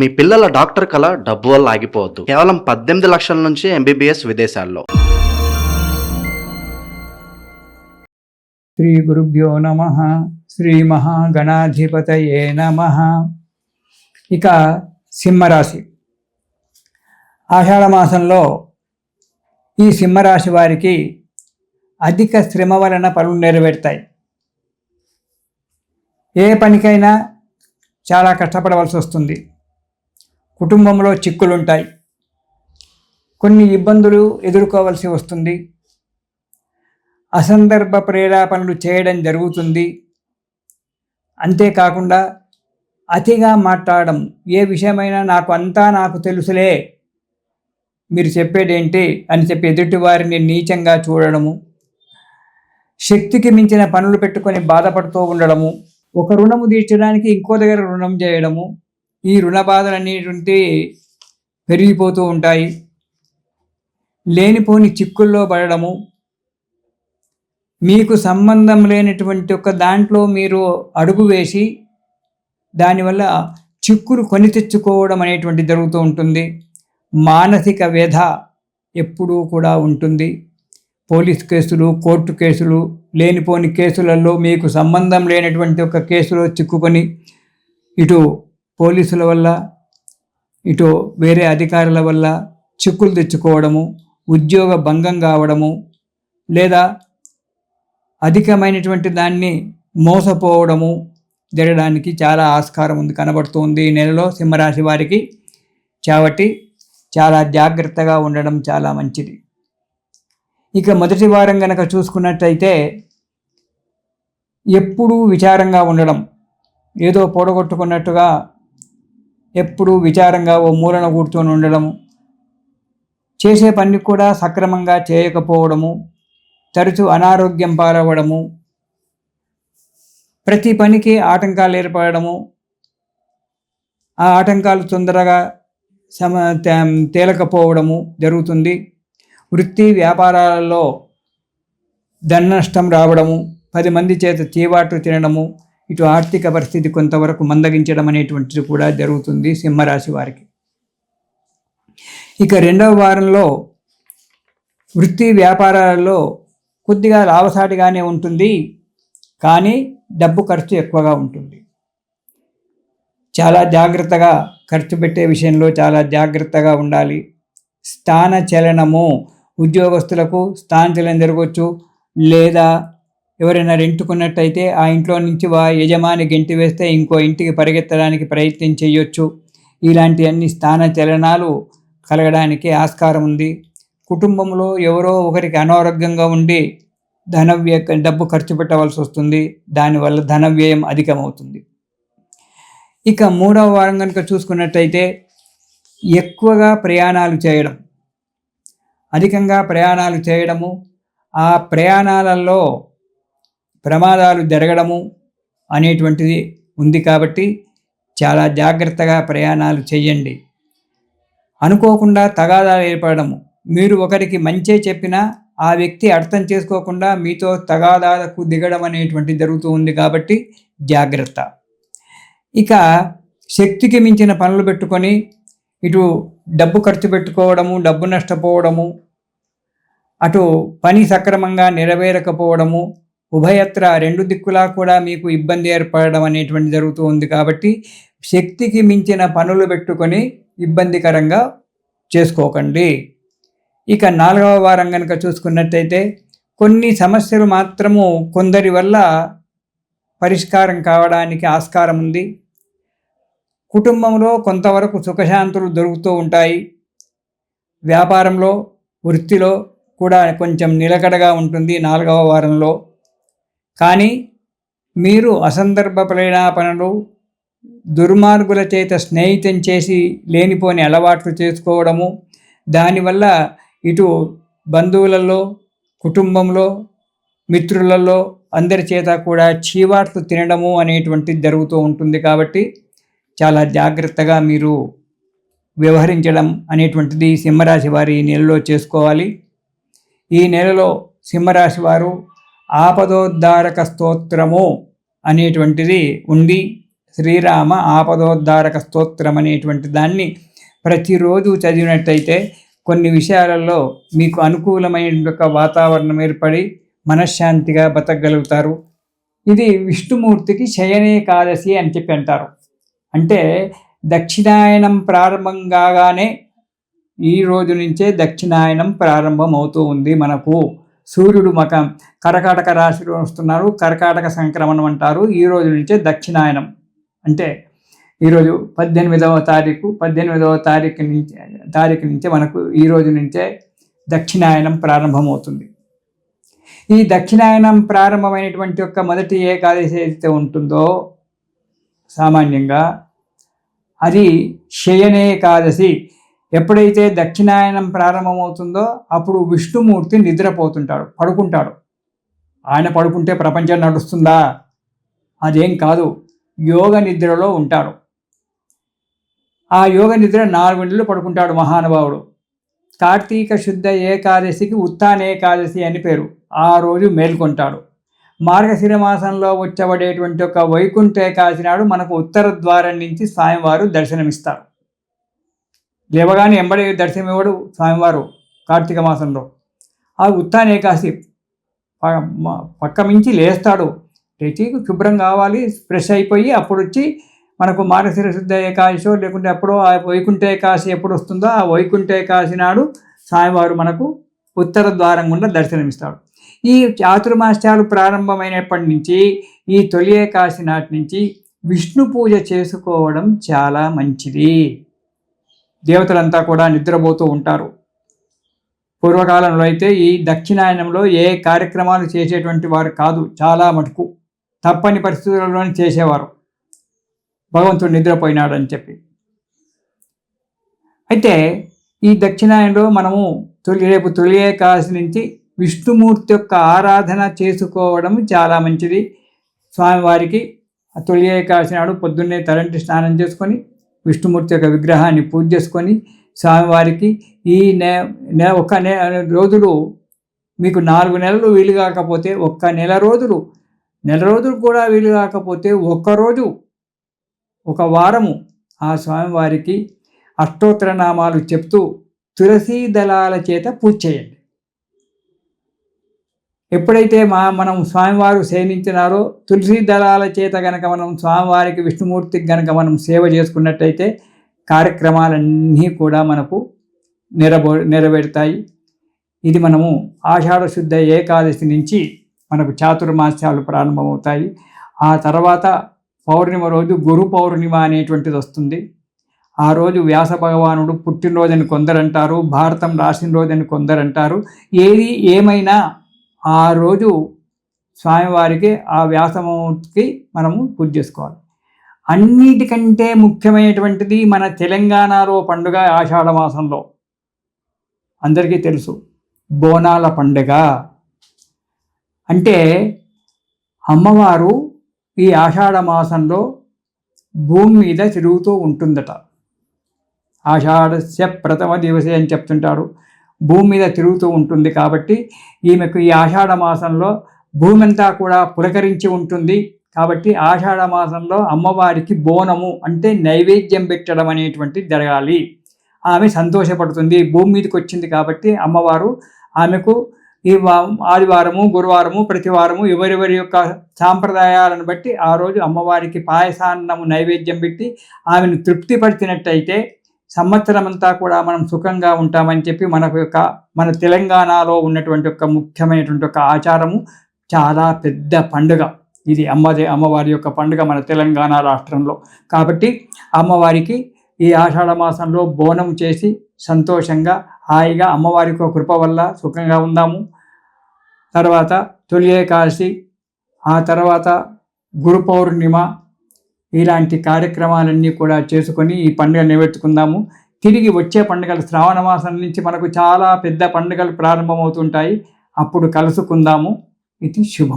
మీ పిల్లల డాక్టర్ కల డబ్బు వల్ల ఆగిపోవద్దు. కేవలం 18 లక్షల నుంచి ఎంబీబీఎస్ విదేశాల్లో. శ్రీ గురుభ్యో నమః. శ్రీ మహాగణాధిపతయే నమః. ఇక సింహరాశి. ఆషాఢ మాసంలో ఈ సింహరాశి వారికి అధిక శ్రమ వలన పనులు నెరవేరుతాయి. ఏ పనికైనా చాలా కష్టపడవలసి వస్తుంది. కుటుంబంలో చిక్కులుంటాయి. కొన్ని ఇబ్బందులు ఎదుర్కోవలసి వస్తుంది. అసందర్భ ప్రేరేపణలు చేయడం జరుగుతుంది. అంతేకాకుండా అతిగా మాట్లాడడం, ఏ విషయమైనా నాకు తెలుసులే, మీరు చెప్పేదేంటి అని చెప్పి ఎదుటి వారిని నీచంగా చూడడము, శక్తికి మించిన పనులు పెట్టుకొని బాధపడుతూ ఉండడము, ఒక రుణము తీర్చడానికి ఇంకో దగ్గర రుణం చేయడము, ఈ రుణ బాధలన్నిటి పెరిగిపోతూ ఉంటాయి. లేనిపోని చిక్కుల్లో పడడము, మీకు సంబంధం లేనటువంటి ఒక దాంట్లో మీరు అడుగు వేసి దానివల్ల చిక్కులు కొని తెచ్చుకోవడం అనేటువంటి జరుగుతూ ఉంటుంది. మానసిక వ్యధ ఎప్పుడూ కూడా ఉంటుంది. పోలీస్ కేసులు, కోర్టు కేసులు, లేనిపోని కేసులలో మీకు సంబంధం లేనటువంటి ఒక కేసులో చిక్కుకొని ఇటు పోలీసుల వల్ల ఇటు వేరే అధికారుల వల్ల చిక్కులు తెచ్చుకోవడము, ఉద్యోగ భంగం కావడము, లేదా అధికమైనటువంటి దాన్ని మోసపోవడము జరగడానికి చాలా ఆస్కారం కనబడుతుంది ఈ నెలలో సింహరాశి వారికి. కాబట్టి చాలా జాగ్రత్తగా ఉండడం చాలా మంచిది. ఇక మొదటి వారం కనుక చూసుకున్నట్టయితే ఎప్పుడూ విచారంగా ఉండడం, ఏదో పొడగొట్టుకున్నట్టుగా ఎప్పుడూ విచారంగా ఓ మూలన కూర్చొని ఉండడము, చేసే పని కూడా సక్రమంగా చేయకపోవడము, తరచూ అనారోగ్యం పాలవడము, ప్రతి పనికి ఆటంకాలు ఏర్పడము, ఆ ఆటంకాలు తొందరగా తేలకపోవడము జరుగుతుంది. వృత్తి వ్యాపారాలలో ధన నష్టం రావడము, 10 మంది చేత చీవాట్లు తినడము, ఇటు ఆర్థిక పరిస్థితి కొంతవరకు మందగించడం అనేటువంటిది కూడా జరుగుతుంది సింహరాశి వారికి. ఇక రెండవ వారంలో వృత్తి వ్యాపారాలలో కొద్దిగా లాభసాటిగానే ఉంటుంది, కానీ డబ్బు ఖర్చు ఎక్కువగా ఉంటుంది. చాలా జాగ్రత్తగా ఖర్చు పెట్టే విషయంలో చాలా జాగ్రత్తగా ఉండాలి. స్థాన చలనము, ఉద్యోగస్తులకు స్థాన చలనం జరగవచ్చు, లేదా ఎవరైనా రెంటుకున్నట్టయితే ఆ ఇంట్లో నుంచి యజమాని గెంటి వేస్తే ఇంకో ఇంటికి పరిగెత్తడానికి ప్రయత్నం చేయొచ్చు. ఇలాంటి అన్ని స్థాన చలనాలు కలగడానికి ఆస్కారం ఉంది. కుటుంబంలో ఎవరో ఒకరికి అనారోగ్యంగా ఉండి డబ్బు ఖర్చు పెట్టవలసి వస్తుంది. దానివల్ల ధన వ్యయం అధికమవుతుంది. ఇక మూడవ వారం కనుక చూసుకున్నట్టయితే ఎక్కువగా ప్రయాణాలు చేయడం, అధికంగా ప్రయాణాలు చేయడము, ఆ ప్రయాణాలలో ప్రమాదాలు జరగడము అనేటువంటిది ఉంది. కాబట్టి చాలా జాగ్రత్తగా ప్రయాణాలు చేయండి. అనుకోకుండా తగాదాలు ఏర్పడము, మీరు ఒకరికి మంచే చెప్పినా ఆ వ్యక్తి అర్థం చేసుకోకుండా మీతో తగాదాలకు దిగడం అనేటువంటి జరుగుతూ ఉంది. కాబట్టి జాగ్రత్త. ఇక శక్తికి మించిన పనులు పెట్టుకొని ఇటు డబ్బు ఖర్చు పెట్టుకోవడము, డబ్బు నష్టపోవడము, అటు పని సక్రమంగా నెరవేరకపోవడము, ఉభయత్ర 2 దిక్కులా కూడా మీకు ఇబ్బంది ఏర్పడడం అనేటువంటి జరుగుతూ ఉంది. కాబట్టి శక్తికి మించిన పనులు పెట్టుకొని ఇబ్బందికరంగా చేసుకోకండి. ఇక 4వ వారం కనుక చూసుకున్నట్టయితే కొన్ని సమస్యలు మాత్రము కొందరి వల్ల పరిష్కారం కావడానికి ఆస్కారం ఉంది. కుటుంబంలో కొంతవరకు సుఖశాంతులు దొరుకుతూ ఉంటాయి. వ్యాపారంలో, వృత్తిలో కూడా కొంచెం నిలకడగా ఉంటుంది 4వ వారంలో. కానీ మీరు అసందర్భ ప్రేరేపణలు, దుర్మార్గుల చేత స్నేహితం చేసి లేనిపోని అలవాట్లు చేసుకోవడము, దానివల్ల ఇటు బంధువులలో, కుటుంబంలో, మిత్రులలో అందరి చేత కూడా చీవాట్లు తినడము అనేటువంటిది జరుగుతూ ఉంటుంది. కాబట్టి చాలా జాగ్రత్తగా మీరు వ్యవహరించడం అనేటువంటిది సింహరాశి వారి ఈ నెలలో చేసుకోవాలి. ఈ నెలలో సింహరాశి వారు ఆపదోద్ధారక స్తోత్రము అనేటువంటిది ఉంది. శ్రీరామ ఆపదోద్ధారక స్తోత్రం అనేటువంటి దాన్ని ప్రతిరోజు చదివినట్టయితే కొన్ని విషయాలలో మీకు అనుకూలమైన ఒక వాతావరణం ఏర్పడి మనశ్శాంతిగా బతకగలుగుతారు. ఇది విష్ణుమూర్తికి శయనేకాదశి అని చెప్పి అంటారు. అంటే దక్షిణాయనం ప్రారంభం కాగానే ఈ రోజు నుంచే దక్షిణాయనం ప్రారంభం అవుతూ ఉంది. మనకు సూర్యుడు కర్కాటక రాశిలో వస్తున్నారు. కర్కాటక సంక్రమణం అంటారు. ఈ రోజు నుంచే దక్షిణాయనం అంటే ఈరోజు 18వ తారీఖు నుంచి మనకు ఈ రోజు నుంచే దక్షిణాయనం ప్రారంభమవుతుంది. ఈ దక్షిణాయనం ప్రారంభమైనటువంటి యొక్క మొదటి ఏకాదశి ఏదైతే ఉంటుందో సామాన్యంగా అది శయనేకాదశి. ఎప్పుడైతే దక్షిణాయనం ప్రారంభమవుతుందో అప్పుడు విష్ణుమూర్తి నిద్రపోతుంటాడు, పడుకుంటాడు. ఆయన పడుకుంటే ప్రపంచం నడుస్తుందా? అదేం కాదు, యోగ నిద్రలో ఉంటాడు. ఆ యోగ నిద్ర 4 గంటలు పడుకుంటాడు మహానుభావుడు. కార్తీక శుద్ధ ఏకాదశికి ఉత్తానేకాదశి అని పేరు. ఆ రోజు మేల్కొంటాడు. మార్గశిర మాసంలో వచ్చబడేటువంటి ఒక వైకుంఠ ఏకాదశి నాడు మనకు ఉత్తర ద్వారం నుంచి స్వామివారు దర్శనమిస్తారు. లేవగానే ఎంబడి దర్శనమివ్వడు స్వామివారు కార్తీక మాసంలో. ఆ ఉత్తానేకాదశి పక్క మించి లేస్తాడు. లేచి శుభ్రం కావాలి, ఫ్రెష్ అయిపోయి అప్పుడు వచ్చి మనకు మార్గశిర శుద్ధ ఏకాదశో లేకుంటే అప్పుడో ఆ వైకుంఠ ఏకాదశి ఎప్పుడు వస్తుందో ఆ వైకుంఠ ఏకాదశి నాడు స్వామివారు మనకు ఉత్తర ద్వారం గుండా దర్శనమిస్తాడు. ఈ చాతుర్మాస్యాలు ప్రారంభమైనప్పటి నుంచి ఈ తొలి ఏకాదశి నాటి నుంచి విష్ణు పూజ చేసుకోవడం చాలా మంచిది. దేవతలంతా కూడా నిద్రపోతూ ఉంటారు. పూర్వకాలంలో అయితే ఈ దక్షిణాయనంలో ఏ కార్యక్రమాలు చేసేటువంటి వారు కాదు. చాలా మటుకు తప్పని పరిస్థితుల్లోనే చేసేవారు, భగవంతుడు నిద్రపోయినాడని చెప్పి. అయితే ఈ దక్షిణాయనంలో మనము రేపు తొలి ఏకాదశి నుంచి విష్ణుమూర్తి యొక్క ఆరాధన చేసుకోవడం చాలా మంచిది. స్వామివారికి తొలి ఏకాదశి నాడు పొద్దున్నే తలంటి స్నానం చేసుకొని విష్ణుమూర్తి యొక్క విగ్రహాన్ని పూజ చేసుకొని స్వామివారికి ఈ రోజులు మీకు 4 నెలలు వీలు కాకపోతే నెల రోజులు కూడా వీలు కాకపోతే ఒక్కరోజు ఒక వారము ఆ స్వామివారికి అష్టోత్తర నామాలు చెప్తూ తులసీ దళాల చేత పూజ చేయండి. ఎప్పుడైతే మనం స్వామివారు సేవించినారో తులసీ దళాల చేత గనక మనం స్వామివారికి విష్ణుమూర్తికి గనక మనం సేవ చేసుకున్నట్టయితే కార్యక్రమాలన్నీ కూడా మనకు నెరవేరుతాయి. ఇది మనము ఆషాఢ శుద్ధ ఏకాదశి నుంచి మనకు చాతుర్మాస్యాలు ప్రారంభమవుతాయి. ఆ తర్వాత పౌర్ణిమ రోజు గురు పౌర్ణిమ అనేటువంటిది వస్తుంది. ఆ రోజు వ్యాస భగవానుడు పుట్టినరోజని కొందరంటారు, భారతం రాసిన రోజని కొందరంటారు. ఏది ఏమైనా ఆ రోజు స్వామివారికి ఆ వ్యాసమూర్తికి మనము పూజ చేసుకోవాలి. అన్నిటికంటే ముఖ్యమైనటువంటిది మన తెలంగాణలో పండుగ ఆషాఢ మాసంలో అందరికీ తెలుసు, బోనాల పండుగ. అంటే అమ్మవారు ఈ ఆషాఢ మాసంలో భూమి మీద తిరుగుతూ ఉంటుందట. ఆషాఢస్య ప్రథమ దివసే అని చెప్తుంటారు. భూమి మీద తిరుగుతూ ఉంటుంది కాబట్టి ఈమెకు ఈ ఆషాఢ మాసంలో భూమి అంతా కూడా పులకరించి ఉంటుంది. కాబట్టి ఆషాఢ మాసంలో అమ్మవారికి బోనము అంటే నైవేద్యం పెట్టడం అనేటువంటిది జరగాలి. ఆమె సంతోషపడుతుంది. భూమి మీదకి వచ్చింది కాబట్టి అమ్మవారు ఆమెకు ఈ ఆదివారము గురువారము ప్రతివారము ఎవరెవరి యొక్క సాంప్రదాయాలను బట్టి ఆ రోజు అమ్మవారికి పాయసాన్నము నైవేద్యం పెట్టి ఆమెను తృప్తిపరిచినట్టయితే సంవత్సరం అంతా కూడా మనం సుఖంగా ఉంటామని చెప్పి మన తెలంగాణలో ఉన్నటువంటి ఒక ముఖ్యమైనటువంటి ఒక ఆచారము. చాలా పెద్ద పండుగ ఇది, అమ్మవారి యొక్క పండుగ మన తెలంగాణ రాష్ట్రంలో. కాబట్టి అమ్మవారికి ఈ ఆషాఢ మాసంలో బోనం చేసి సంతోషంగా హాయిగా అమ్మవారి యొక్క కృప వల్ల సుఖంగా ఉందాము. తర్వాత తొలి ఏకాదశి, ఆ తర్వాత గురు పౌర్ణిమ, ఇలాంటి కార్యక్రమాలన్నీ కూడా చేసుకొని ఈ పండుగ నిలబెట్టుకుందాము. తిరిగి వచ్చే పండుగలు శ్రావణ మాసం నుంచి మనకు చాలా పెద్ద పండుగలు ప్రారంభమవుతుంటాయి. అప్పుడు కలుసుకుందాము. ఇది శుభం.